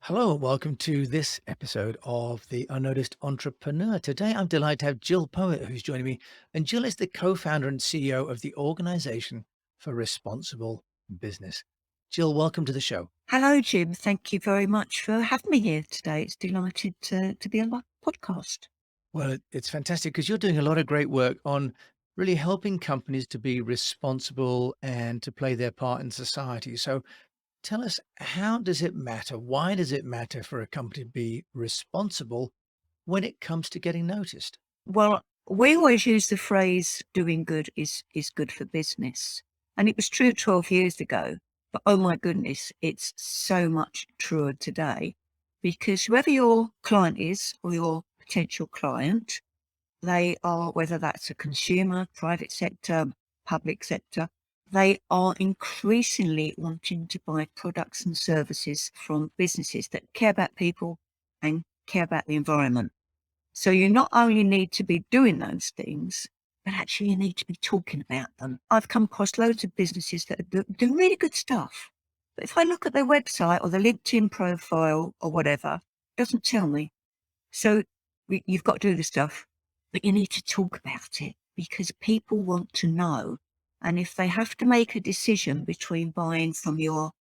Hello, and welcome to this episode of The Unnoticed Entrepreneur. Today, I'm delighted to have Jill Poet, who's joining me. And Jill is the co-founder and CEO of the Organization for Responsible Business. Jill, welcome to the show. Hello, Jim. Thank you very much for having me here today. It's delighted to be on my podcast. Well, it's fantastic because you're doing a lot of great work on really helping companies to be responsible and to play their part in society. So tell us, how does it matter? Why does it matter for a company to be responsible when it comes to getting noticed? Well, we always use the phrase doing good is good for business. And it was true 12 years ago. But oh my goodness, it's so much truer today because whoever your client is or your potential client, they are, whether that's a consumer, private sector, public sector, they are increasingly wanting to buy products and services from businesses that care about people and care about the environment. So you not only need to be doing those things, but actually you need to be talking about them. I've come across loads of businesses that are doing really good stuff. But if I look at their website or their LinkedIn profile or whatever, it doesn't tell me. So you've got to do the stuff, but you need to talk about it because people want to know. And if they have to make a decision between buying from your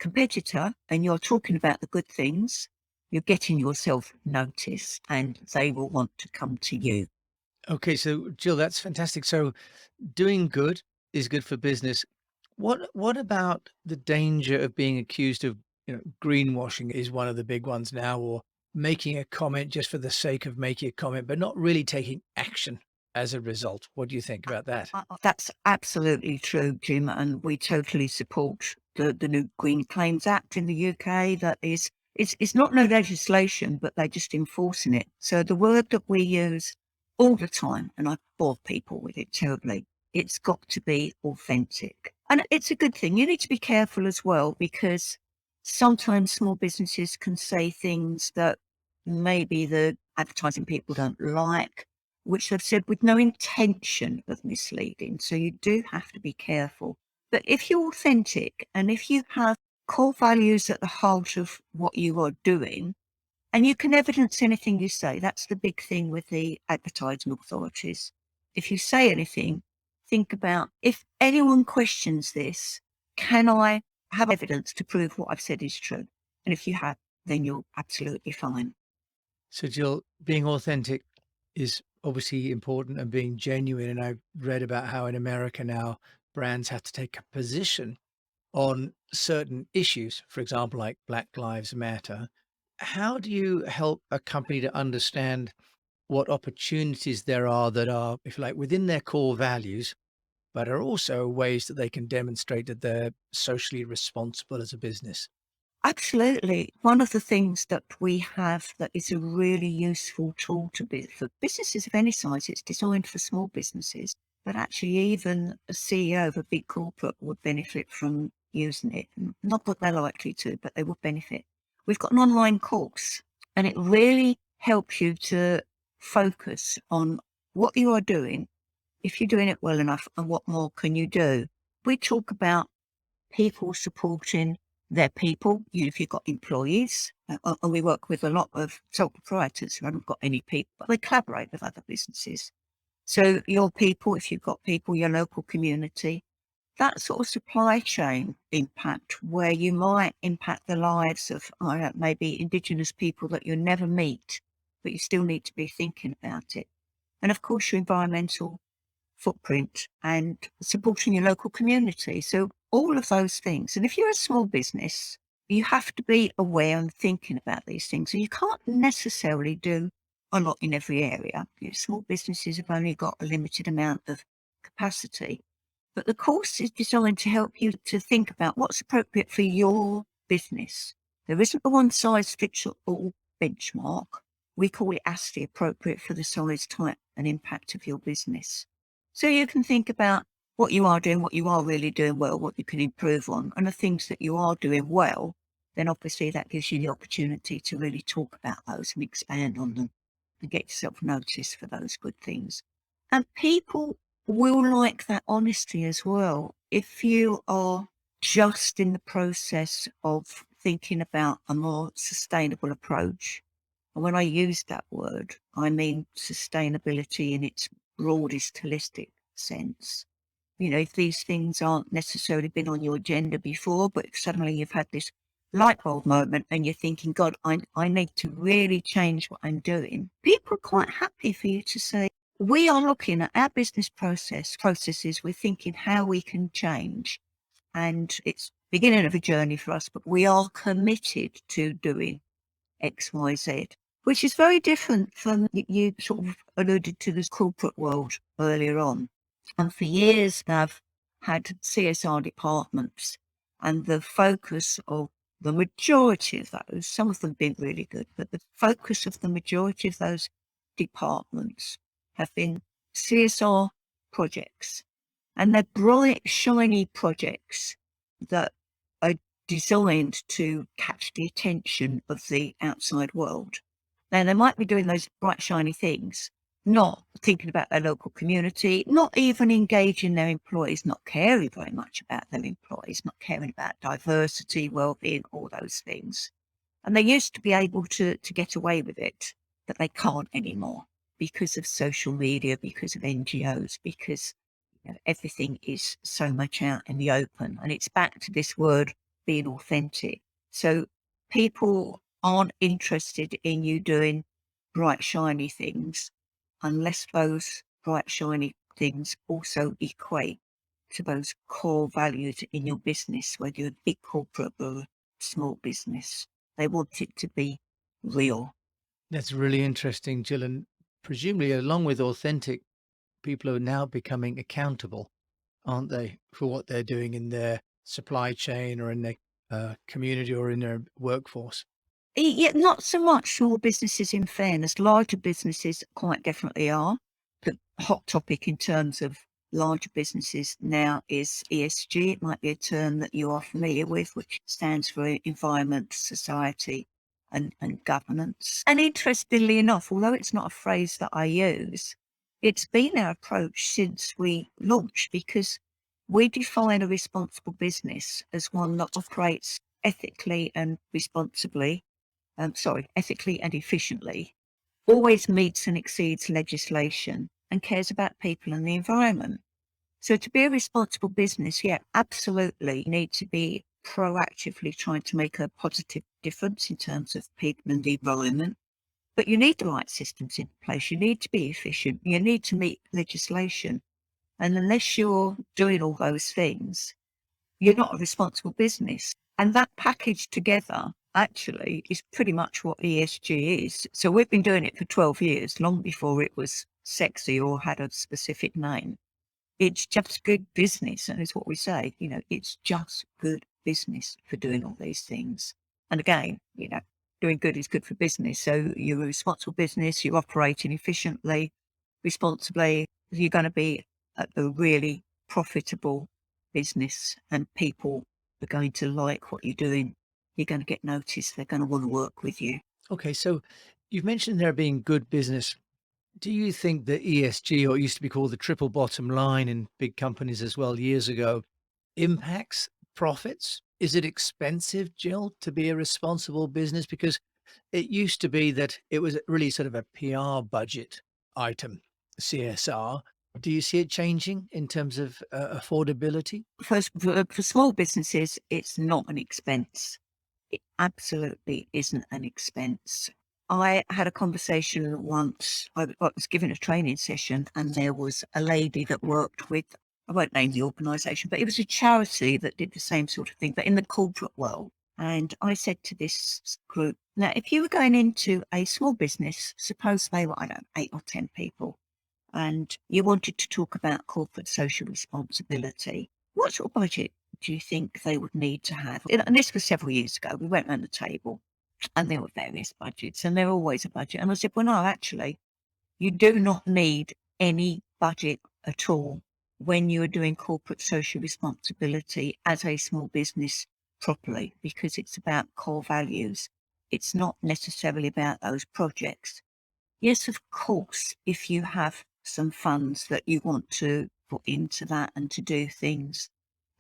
competitor and you're talking about the good things, you're getting yourself noticed and they will want to come to you. Okay, so Jill, that's fantastic. So doing good is good for business. What about the danger of being accused of, greenwashing is one of the big ones now, or making a comment just for the sake of making a comment, but not really taking action as a result. What do you think about that? That's absolutely true, Jim, and we totally support the new Green Claims Act in the UK. That is, it's not no legislation, but they're just enforcing it. So the word that we use all the time, and I bore people with it terribly, it's got to be authentic. And it's a good thing. You need to be careful as well, because sometimes small businesses can say things that maybe the advertising people don't like, which they've said with no intention of misleading. So you do have to be careful. But if you're authentic and if you have core values at the heart of what you are doing, and you can evidence anything you say, that's the big thing with the advertising authorities. If you say anything, think about, if anyone questions this, can I have evidence to prove what I've said is true? And if you have, then you're absolutely fine. So Jill, being authentic is obviously important and being genuine. And I've read about how in America now brands have to take a position on certain issues, for example, like Black Lives Matter. How do you help a company to understand what opportunities there are that are, if you like, within their core values, but are also ways that they can demonstrate that they're socially responsible as a business? Absolutely. One of the things that we have that is a really useful tool to be for businesses of any size, it's designed for small businesses, but actually even a CEO of a big corporate would benefit from using it. Not that they're likely to, but they would benefit. We've got an online course and it really helps you to focus on what you are doing, if you're doing it well enough, and what more can you do. We talk about people supporting their people. If you've got employees, and we work with a lot of sole proprietors who haven't got any people, but they collaborate with other businesses. So your people, if you've got people, your local community, that sort of supply chain impact where you might impact the lives of maybe Indigenous people that you'll never meet, but you still need to be thinking about it. And of course, your environmental footprint and supporting your local community. So all of those things. And if you're a small business, you have to be aware and thinking about these things. And you can't necessarily do a lot in every area. Small businesses have only got a limited amount of capacity. But the course is designed to help you to think about what's appropriate for your business. There isn't a one size fits all benchmark. We call it ASTI, appropriate for the size, type and impact of your business. So you can think about what you are doing, what you are really doing well, what you can improve on, and the things that you are doing well, then obviously that gives you the opportunity to really talk about those and expand on them and get yourself noticed for those good things. And people will like that honesty as well. If you are just in the process of thinking about a more sustainable approach. And when I use that word, I mean sustainability in its broadest holistic sense. If these things aren't necessarily been on your agenda before, but if suddenly you've had this light bulb moment and you're thinking, God, I need to really change what I'm doing, people are quite happy for you to say, we are looking at our business processes, we're thinking how we can change. And it's beginning of a journey for us, but we are committed to doing X, Y, Z, which is very different from you sort of alluded to this corporate world earlier on. And for years, I've had CSR departments, and the focus of the majority of those, some of them been really good, but the focus of the majority of those departments have been CSR projects. And they're bright, shiny projects that are designed to catch the attention of the outside world. Now, they might be doing those bright, shiny things, not thinking about their local community, not even engaging their employees, not caring very much about their employees, not caring about diversity, well-being, all those things. And they used to be able to get away with it, but they can't anymore because of social media, because of NGOs, because everything is so much out in the open. And it's back to this word being authentic. So people aren't interested in you doing bright, shiny things unless those bright, shiny things also equate to those core values in your business, whether you're a big corporate or a small business. They want it to be real. That's really interesting, Jill. And presumably, along with authentic, people are now becoming accountable, aren't they, for what they're doing in their supply chain or in their community or in their workforce? Yeah, not so much small businesses, in fairness. Larger businesses quite definitely are. The hot topic in terms of larger businesses now is ESG. It might be a term that you are familiar with, which stands for environment, society, and governance. And interestingly enough, although it's not a phrase that I use, it's been our approach since we launched, because we define a responsible business as one that operates ethically and responsibly, ethically and efficiently, always meets and exceeds legislation, and cares about people and the environment. So to be a responsible business, yeah, absolutely, you need to be proactively trying to make a positive difference in terms of people and the environment. But you need the right systems in place. You need to be efficient. You need to meet legislation. And unless you're doing all those things, you're not a responsible business. And that package together actually is pretty much what ESG is. So we've been doing it for 12 years, long before it was sexy or had a specific name. It's just good business. And it's what we say, it's just good business for doing all these things. And again, doing good is good for business. So you're a responsible business, you're operating efficiently, responsibly, you're going to be a really profitable business, and people are going to like what you're doing. You're going to get noticed. They're going to want to work with you. Okay, so you've mentioned there being good business. Do you think that ESG, or it used to be called the triple bottom line in big companies as well years ago, impacts profits? Is it expensive, Jill, to be a responsible business? Because it used to be that it was really sort of a PR budget item, CSR. Do you see it changing in terms of affordability? First, for small businesses, it's not an expense. It absolutely isn't an expense. I had a conversation once. I was given a training session, and there was a lady that worked with, I won't name the organisation, but it was a charity that did the same sort of thing, but in the corporate world. And I said to this group, now, if you were going into a small business, suppose they were, I don't know, 8 or 10 people, and you wanted to talk about corporate social responsibility, what sort of budget do you think they would need to have? And this was several years ago. We went around the table, and there were various budgets, and there were always a budget. And I said, well, no, actually, you do not need any budget at all when you are doing corporate social responsibility as a small business properly, because it's about core values. It's not necessarily about those projects. Yes, of course, if you have some funds that you want to put into that and to do things,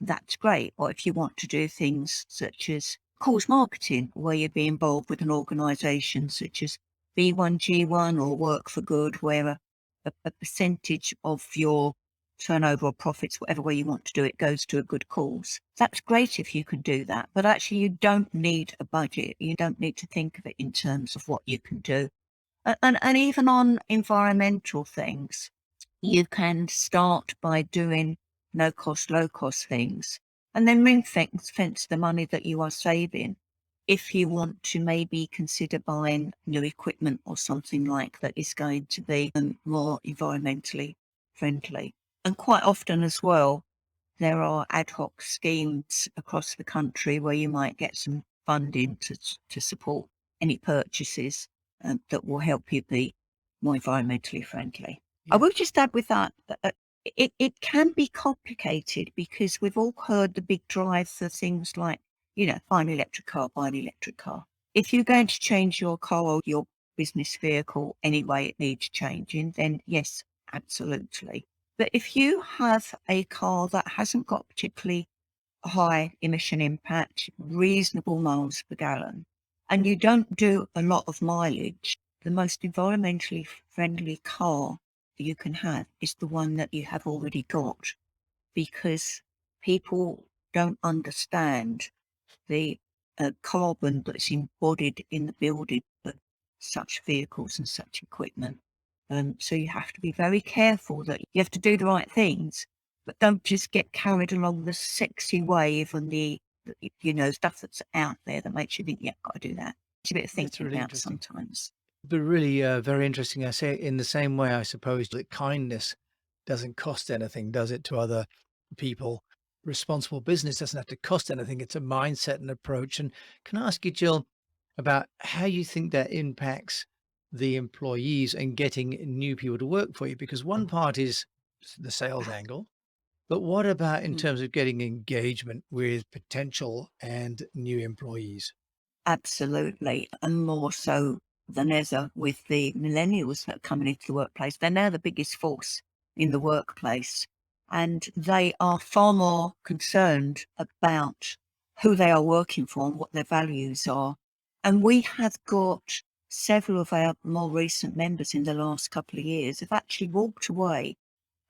that's great. Or if you want to do things such as cause marketing, where you'd be involved with an organisation such as B1G1 or Work for Good, where a percentage of your turnover or profits, whatever way you want to do it, goes to a good cause. That's great if you can do that, but actually you don't need a budget. You don't need to think of it in terms of what you can do. And even on environmental things, you can start by doing no cost, low cost things, and then fence the money that you are saving. If you want to maybe consider buying new equipment or something like that is going to be more environmentally friendly. And quite often as well, there are ad hoc schemes across the country where you might get some funding to support any purchases that will help you be more environmentally friendly. I Yeah, will just add with that, it can be complicated because we've all heard the big drive for things like, buy an electric car, buy an electric car. If you're going to change your car or your business vehicle anyway, it needs changing, then yes, absolutely. But if you have a car that hasn't got particularly high emission impact, reasonable miles per gallon, and you don't do a lot of mileage, the most environmentally friendly car that you can have is the one that you have already got, because people don't understand the carbon that's embodied in the building of such vehicles and such equipment. So you have to be very careful that you have to do the right things, but don't just get carried along the sexy wave and stuff that's out there that makes you think, yeah, got to do that. It's a bit of that's thinking really about interesting. sometimes. But really, very interesting. I say in the same way, I suppose that kindness doesn't cost anything, does it, to other people? Responsible business doesn't have to cost anything. It's a mindset and approach. And can I ask you, Jill, about how you think that impacts the employees and getting new people to work for you? Because one part is the sales angle, but what about in Mm. terms of getting engagement with potential and new employees? Absolutely, and more so than ever with the millennials that are coming into the workplace. They're now the biggest force in the workplace, and they are far more concerned about who they are working for and what their values are. And we have got several of our more recent members in the last couple of years have actually walked away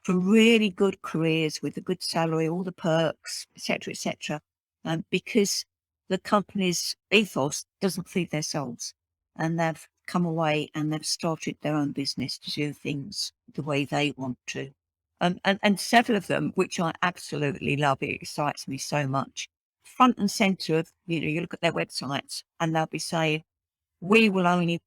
from really good careers with a good salary, all the perks, etc., because the company's ethos doesn't feed their souls, and they've come away and they've started their own business to do things the way they want to. And several of them, which I absolutely love, it excites me so much. Front and center of, you look at their websites and they'll be saying, we will only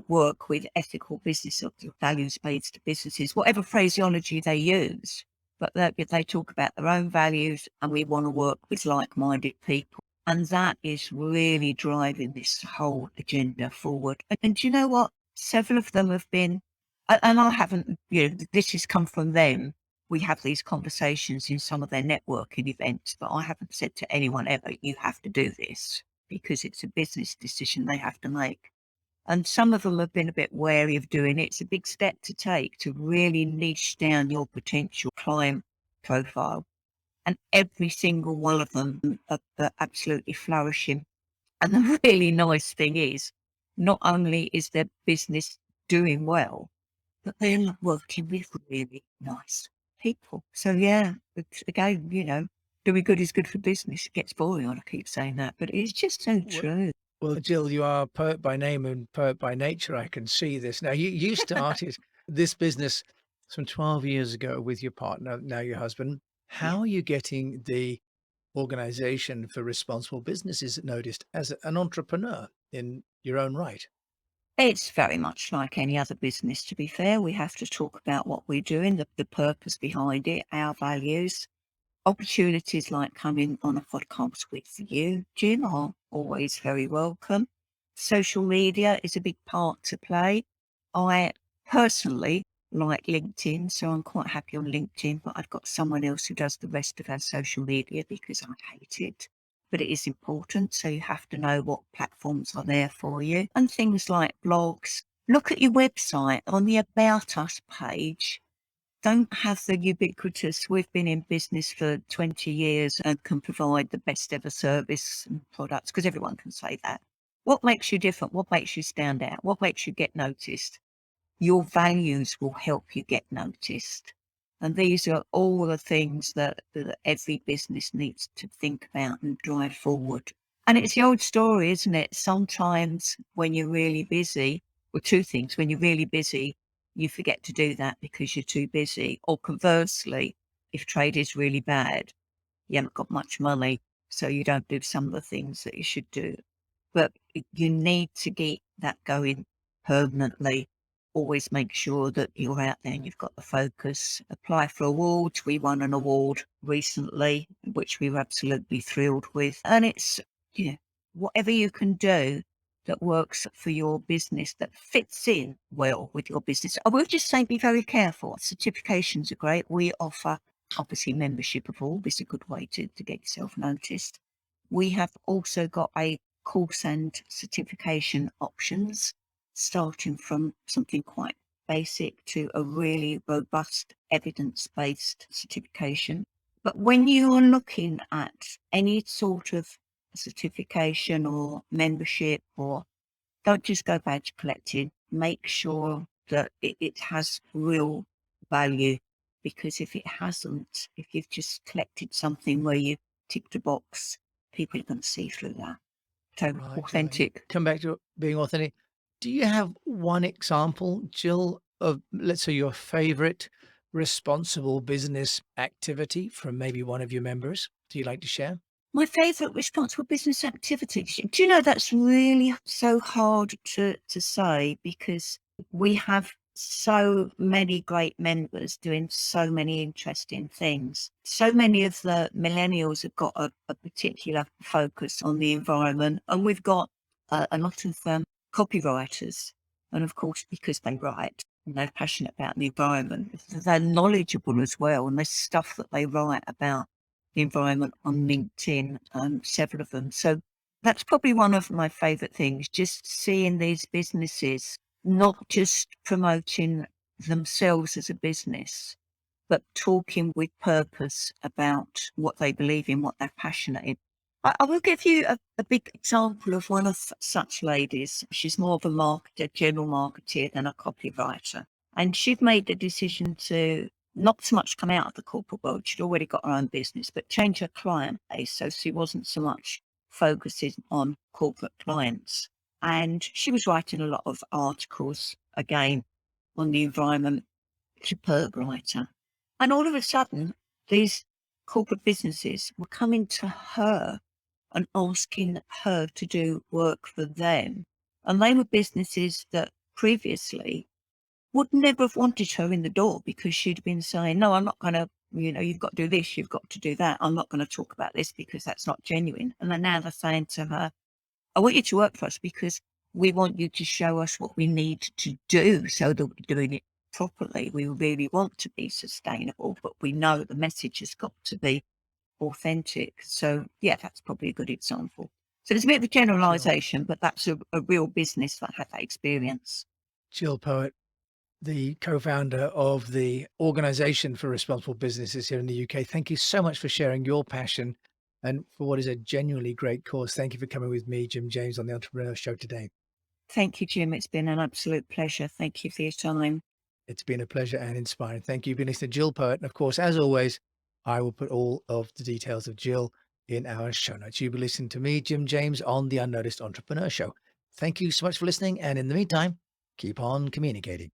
work with ethical business or values-based businesses, whatever phraseology they use. But they talk about their own values, and we want to work with like-minded people. And that is really driving this whole agenda forward. And do you know what? Several of them have been, and I haven't, this has come from them. We have these conversations in some of their networking events, but I haven't said to anyone ever, you have to do this, because it's a business decision they have to make. And some of them have been a bit wary of doing it. It's a big step to take to really niche down your potential client profile. And every single one of them are absolutely flourishing. And the really nice thing is, not only is their business doing well, but they're working with really nice people. So yeah, it's, again, doing good is good for business. It gets boring when I keep saying that, but it's just so true. Well, Jill, you are a poet by name and poet by nature. I can see this. Now, you started this business some 12 years ago with your partner, now your husband. Yeah. How are you getting the organization for responsible businesses noticed as an entrepreneur in your own right? It's very much like any other business, to be fair. We have to talk about what we're doing, the purpose behind it, our values. Opportunities like coming on a podcast with you, Jim, are always very welcome. Social media is a big part to play. I personally like LinkedIn, so I'm quite happy on LinkedIn, but I've got someone else who does the rest of our social media because I hate it. But it is important, so you have to know what platforms are there for you. And things like blogs. Look at your website on the About Us page. don't have the ubiquitous, we've been in business for 20 years and can provide the best ever service and products, because everyone can say that. What makes you different? What makes you stand out? What makes you get noticed? Your values will help you get noticed. And these are all the things that every business needs to think about and drive forward. And it's the old story, isn't it? Sometimes when you're really busy, well, two things. When you're really busy, you forget to do that because you're too busy. Or conversely, if trade is really bad, you haven't got much money, so you don't do some of the things that you should do. But you need to get that going permanently. Always make sure that you're out there and you've got the focus. Apply for awards. We won an award recently, which we were absolutely thrilled with. And it's, whatever you can do that works for your business, that fits in well with your business. I will just say, be very careful. Certifications are great. We offer, obviously, membership of all. This is a good way to get yourself noticed. We have also got a course and certification options, starting from something quite basic to a really robust evidence-based certification. But when you are looking at any sort of certification or membership, or don't just go badge collecting, make sure that it has real value. Because if it hasn't, if you've just collected something where you ticked a box, people are going to see through that. So Right, right. You authentic. come back to being authentic. Do you have one example, Jill, of, let's say, your favorite responsible business activity from maybe one of your members? Do you like to share? My favourite responsible business activities. Do you know that's really so hard to say, because we have so many great members doing so many interesting things. So many of the millennials have got a particular focus on the environment, and we've got a lot of copywriters. And of course, because they write and they're passionate about the environment, they're knowledgeable as well. And there's stuff that they write about the environment on LinkedIn, several of them. So that's probably one of my favourite things, just seeing these businesses not just promoting themselves as a business, but talking with purpose about what they believe in, what they're passionate in. I will give you a big example of one of such ladies. She's more of a marketer, general marketer, than a copywriter. And she'd made the decision to not so much come out of the corporate world. She'd already got her own business, but change her client base. So she wasn't so much focusing on corporate clients. And she was writing a lot of articles, again, on the environment, superb writer. And all of a sudden, these corporate businesses were coming to her and asking her to do work for them. And they were businesses that previously would never have wanted her in the door, because she'd been saying, no, I'm not going to, you've got to do this, you've got to do that. I'm not going to talk about this because that's not genuine. And then now they're saying to her, I want you to work for us because we want you to show us what we need to do so that we're doing it properly. We really want to be sustainable, but we know the message has got to be authentic. So yeah, that's probably a good example. So there's a bit of a Jill, generalization, but that's a real business that had that experience. Jill Poet, the co-founder of the Organization for Responsible Businesses here in the UK. Thank you so much for sharing your passion and for what is a genuinely great cause. Thank you for coming with me, Jim James, on the Entrepreneur Show today. Thank you, Jim. It's been an absolute pleasure. Thank you for your time. It's been a pleasure and inspiring. Thank you. You've been listening to Jill Poet. And of course, as always, I will put all of the details of Jill in our show notes. You'll be listening to me, Jim James, on the Unnoticed Entrepreneur Show. Thank you so much for listening. And in the meantime, keep on communicating.